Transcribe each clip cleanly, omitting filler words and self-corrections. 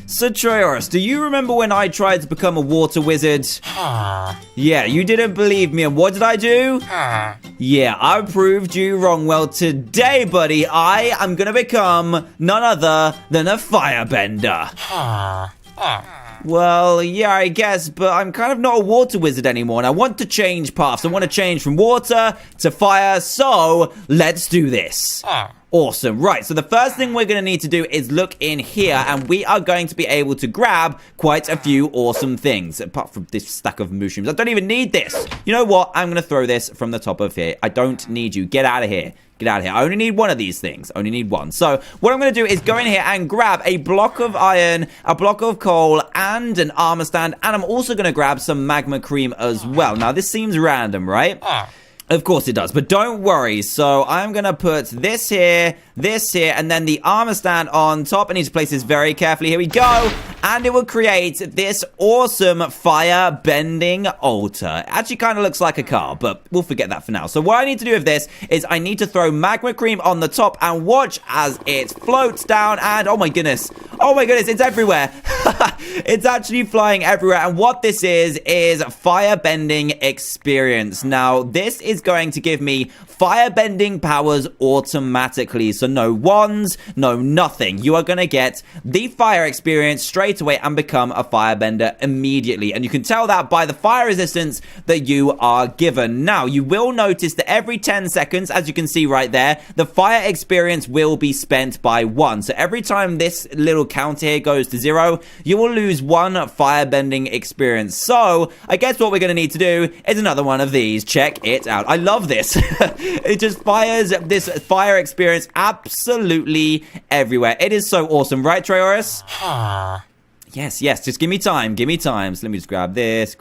So, Trayaurus, do you remember when I tried to become a water wizard? Yeah, you didn't believe me, and what did I do? Yeah, I proved you wrong. Well, today, buddy, I am gonna become none other than a firebender. Well, yeah, I guess, but I'm kind of not a water wizard anymore, and I want to change paths. I want to change from water to fire, so let's do this. Awesome. Right, so the first thing we're going to need to do is look in here, and we are going to be able to grab quite a few awesome things, apart from this stack of mushrooms. I don't even need this. You know what? I'm going to throw this from the top of here. I don't need you. Get out of here. Get out of here. I only need one of these things. I only need one. So what I'm going to do is go in here and grab a block of iron, a block of coal, and an armor stand. And I'm also going to grab some magma cream as well. Now, this seems random, right? Of course it does, but don't worry. So I'm going to put this here, and then the armor stand on top. I need to place this very carefully. Here we go. And it will create this awesome fire-bending altar. It actually kind of looks like a car, but we'll forget that for now. So what I need to do with this is I need to throw magma cream on the top and watch as it floats down. And oh my goodness, it's everywhere. It's actually flying everywhere. And what this is fire-bending experience. Now, this is going to give me fire-bending powers automatically. So no wands, no nothing. You are going to get the fire experience straight away and become a firebender immediately. And you can tell that by the fire resistance that you are given. Now, you will notice that every 10 seconds, as you can see right there, the fire experience will be spent by 1. So every time this little counter here goes to 0, you will lose 1 firebending experience. So I guess what we're going to need to do is another one of these. Check it out. I love this. It just fires this fire experience absolutely everywhere. It is so awesome, right, Trayaurus? Yes, just give me time. So let me just grab this,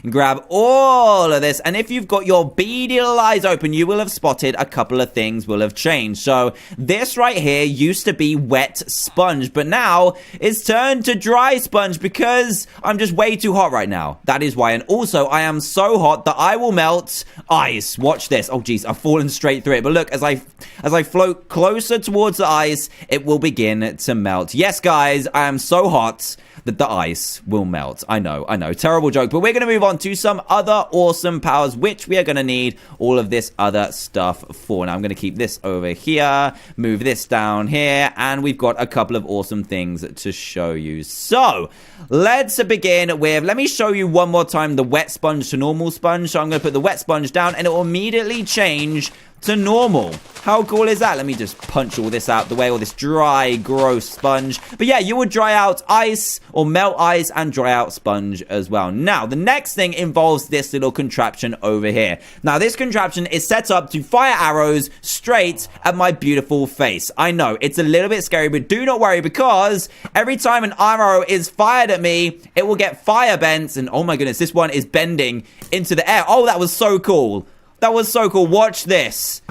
and grab all of this. And if you've got your beady little eyes open, you will have spotted a couple of things will have changed. So this right here used to be wet sponge, but now it's turned to dry sponge because I'm just way too hot right now. That is why. And also, I am so hot that I will melt ice. Watch this. Oh, geez, I've fallen straight through it. But look, as I float closer towards the ice, it will begin to melt. Yes, guys, I am so hot that the ice will melt. I know, terrible joke, but we're going to move on to some other awesome powers, which we are going to need all of this other stuff for. Now, I'm going to keep this over here, move this down here, and we've got a couple of awesome things to show you. So, let's begin with, let me show you one more time the wet sponge to normal sponge. So, I'm going to put the wet sponge down, and it will immediately change to normal. How cool is that? Let me just punch all this out the way, all this dry, gross sponge. But yeah, you would dry out ice or melt ice and dry out sponge as well. Now, the next thing involves this little contraption over here. Now, this contraption is set up to fire arrows straight at my beautiful face. I know, it's a little bit scary, but do not worry because every time an arrow is fired at me, it will get fire bent. And oh my goodness, this one is bending into the air. Oh, that was so cool. That was so cool. Watch this.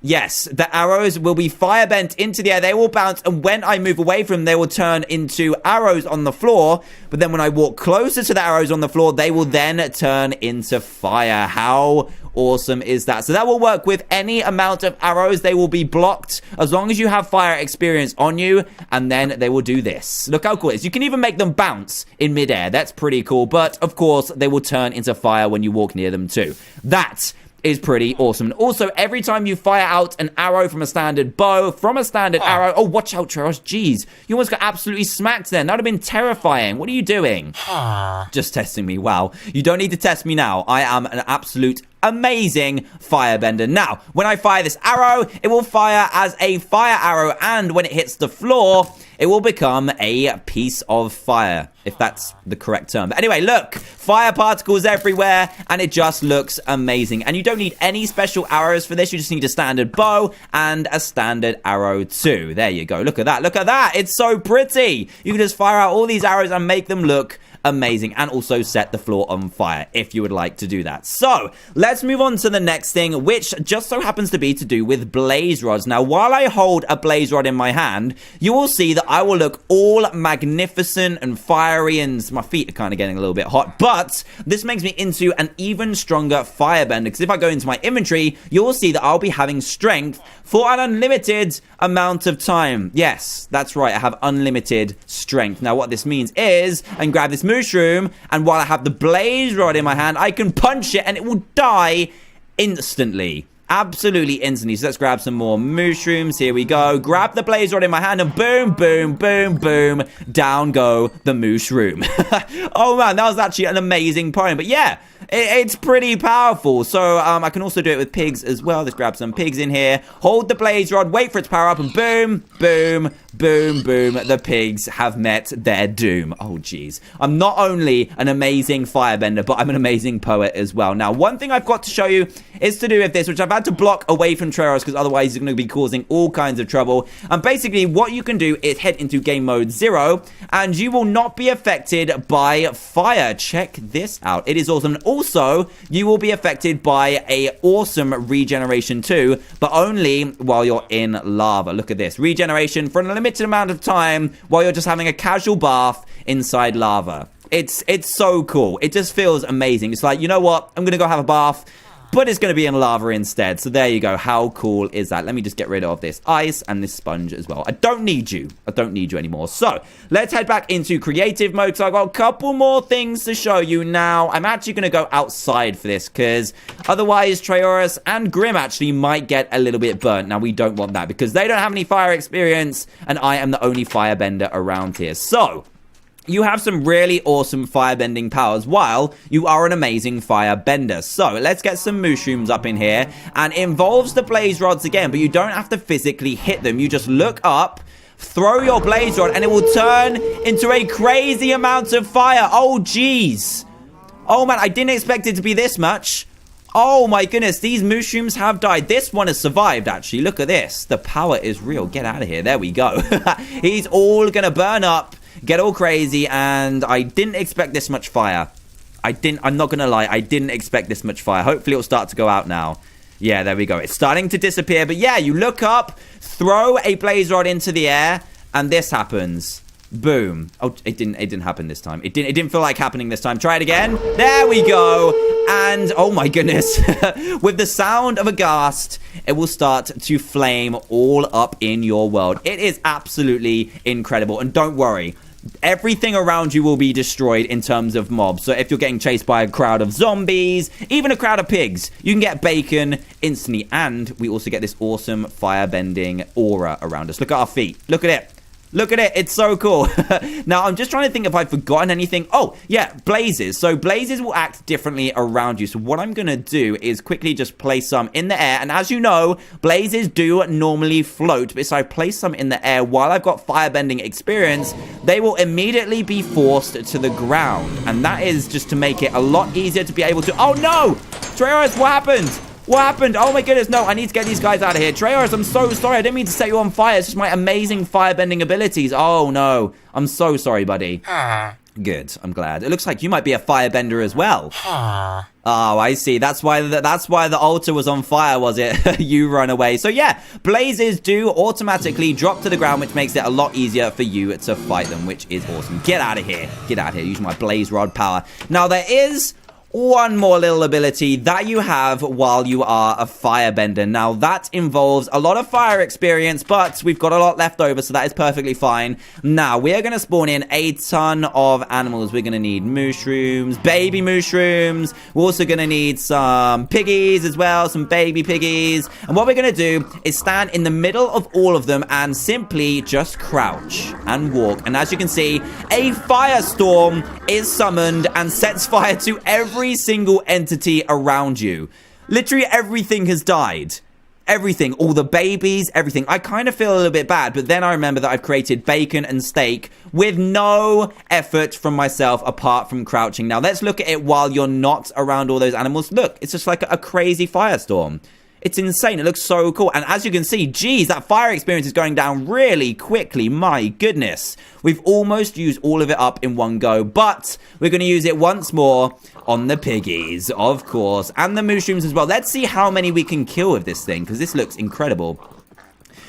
Yes, the arrows will be fire bent into the air. They will bounce, and when I move away from them, they will turn into arrows on the floor. But then when I walk closer to the arrows on the floor, they will then turn into fire. How awesome is that? So that will work with any amount of arrows. They will be blocked as long as you have fire experience on you, and then they will do this. Look how cool it is. You can even make them bounce in midair. That's pretty cool. But, of course, they will turn into fire when you walk near them too. That is pretty awesome. Also, every time you fire out an arrow from a standard bow, arrow... Oh, watch out, Trayaurus. Jeez. You almost got absolutely smacked then. That would have been terrifying. What are you doing? Just testing me. Wow. You don't need to test me now. I am an absolute amazing firebender. Now, when I fire this arrow, it will fire as a fire arrow, and when it hits the floor, it will become a piece of fire, if that's the correct term. But anyway, look, fire particles everywhere, and it just looks amazing. And you don't need any special arrows for this. You just need a standard bow and a standard arrow too. There you go. Look at that. Look at that. It's so pretty. You can just fire out all these arrows and make them look amazing. And also set the floor on fire if you would like to do that. So, let's move on to the next thing, which just so happens to be to do with blaze rods. Now, while I hold a blaze rod in my hand, you will see that I will look all magnificent and fiery, and my feet are kind of getting a little bit hot, but this makes me into an even stronger firebender, because if I go into my inventory, you will see that I'll be having strength for an unlimited amount of time. Yes, that's right, I have unlimited strength. Now, what this means is, and grab this mushroom, and while I have the blaze rod in my hand, I can punch it, and it will die instantly. Absolutely instantly. So let's grab some more mushrooms. Here we go. Grab the blaze rod in my hand and boom, boom, boom, boom. Down go the mushroom. Oh man, that was actually an amazing poem. But yeah, it's pretty powerful. So I can also do it with pigs as well. Let's grab some pigs in here. Hold the blaze rod, wait for it to power up, and boom, boom, boom, boom. The pigs have met their doom. Oh geez. I'm not only an amazing firebender, but I'm an amazing poet as well. Now, one thing I've got to show you is to do with this, which I've had to block away from Treoros because otherwise he's going to be causing all kinds of trouble. And basically what you can do is head into game mode 0 and you will not be affected by fire. Check this out. It is awesome. And also you will be affected by a awesome regeneration too, but only while you're in lava. Look at this. Regeneration for an unlimited amount of time while you're just having a casual bath inside lava. It's so cool. It just feels amazing. It's like, you know what? I'm going to go have a bath, but it's going to be in lava instead. So there you go. How cool is that? Let me just get rid of this ice and this sponge as well. I don't need you. I don't need you anymore. So let's head back into creative mode. So I've got a couple more things to show you now. I'm actually going to go outside for this because otherwise Treoros and Grim actually might get a little bit burnt. Now we don't want that because they don't have any fire experience and I am the only firebender around here. So you have some really awesome firebending powers while you are an amazing firebender. So let's get some mushrooms up in here. And it involves the blaze rods again, but you don't have to physically hit them. You just look up, throw your blaze rod, and it will turn into a crazy amount of fire. Oh, jeez. Oh, man, I didn't expect it to be this much. Oh, my goodness, these mushrooms have died. This one has survived, actually. Look at this. The power is real. Get out of here. There we go. He's all gonna burn up, get all crazy, and I didn't expect this much fire. I'm not gonna lie, I didn't expect this much fire. Hopefully it'll start to go out now. Yeah, there we go. It's starting to disappear, but yeah, you look up, throw a blaze rod into the air, and this happens. Boom. Oh, it didn't happen this time. It didn't feel like happening this time. Try it again. There we go. And oh my goodness, with the sound of a ghast, it will start to flame all up in your world. It is absolutely incredible. And don't worry, everything around you will be destroyed in terms of mobs. So if you're getting chased by a crowd of zombies, even a crowd of pigs, you can get bacon instantly. And we also get this awesome firebending aura around us. Look at our feet. Look at it. Look at it. It's so cool. Now, I'm just trying to think if I've forgotten anything. Oh, yeah, blazes. So blazes will act differently around you. So what I'm going to do is quickly just place some in the air. And as you know, blazes do normally float. But if I place some in the air while I've got firebending experience, they will immediately be forced to the ground. And that is just to make it a lot easier to be able to... Oh, no! Treoros, what happened? What happened? Oh my goodness, no, I need to get these guys out of here. Treoros, I'm so sorry. I didn't mean to set you on fire. It's just my amazing firebending abilities. Oh no, I'm so sorry, buddy. Good, I'm glad. It looks like you might be a firebender as well. Oh, I see. That's why the altar was on fire, was it? You run away. So yeah, blazes do automatically drop to the ground, which makes it a lot easier for you to fight them, which is awesome. Get out of here. Get out of here. Use my blaze rod power. Now, there is one more little ability that you have while you are a firebender. Now, that involves a lot of fire experience, but we've got a lot left over, so that is perfectly fine. Now, we are going to spawn in a ton of animals. We're going to need mushrooms, baby mushrooms. We're also going to need some piggies as well, some baby piggies. And what we're going to do is stand in the middle of all of them and simply just crouch and walk. And as you can see, a firestorm is summoned and sets fire to every single entity around you. Literally everything has died. Everything, all the babies, everything. I kind of feel a little bit bad, but then I remember that I've created bacon and steak with no effort from myself apart from crouching. Now let's look at it while you're not around all those animals. Look, it's just like a crazy firestorm. It's insane. It looks so cool. And as you can see, geez, that fire experience is going down really quickly. My goodness. We've almost used all of it up in one go, but we're going to use it once more on the piggies, of course, and the mushrooms as well. Let's see how many we can kill with this thing, because this looks incredible.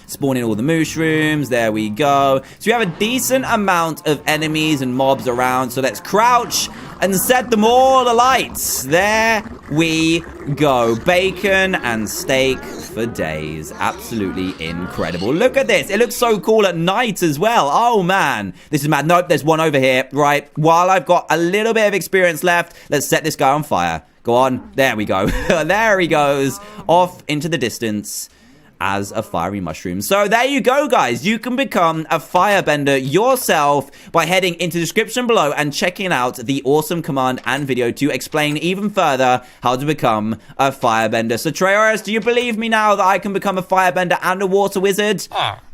Spawning all the mushrooms. There we go. So we have a decent amount of enemies and mobs around. So let's crouch and set them all alight. There we go. Bacon and steak for days. Absolutely incredible. Look at this. It looks so cool at night as well. Oh, man. This is mad. Nope, there's one over here. Right. While I've got a little bit of experience left, let's set this guy on fire. Go on. There we go. There he goes. Off into the distance as a fiery mushroom. So there you go, guys. You can become a firebender yourself by heading into the description below and checking out the awesome command and video to explain even further how to become a firebender. So Treoris, do you believe me now that I can become a firebender and a water wizard?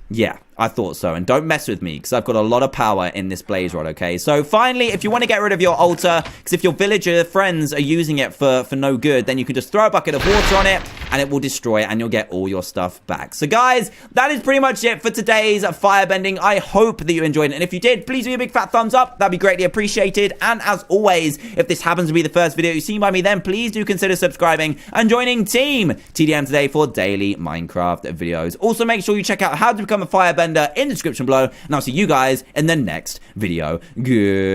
Yeah, I thought so. And don't mess with me, because I've got a lot of power in this blaze rod, okay? So finally, if you want to get rid of your altar, because if your villager friends are using it for no good, then you can just throw a bucket of water on it, and it will destroy it, and you'll get all your stuff back. So guys, that is pretty much it for today's firebending. I hope that you enjoyed it. And if you did, please give me a big fat thumbs up. That'd be greatly appreciated. And as always, if this happens to be the first video you've seen by me, then please do consider subscribing and joining Team TDM today for daily Minecraft videos. Also, make sure you check out how to become a firebender in the description below, and I'll see you guys in the next video. Goodbye.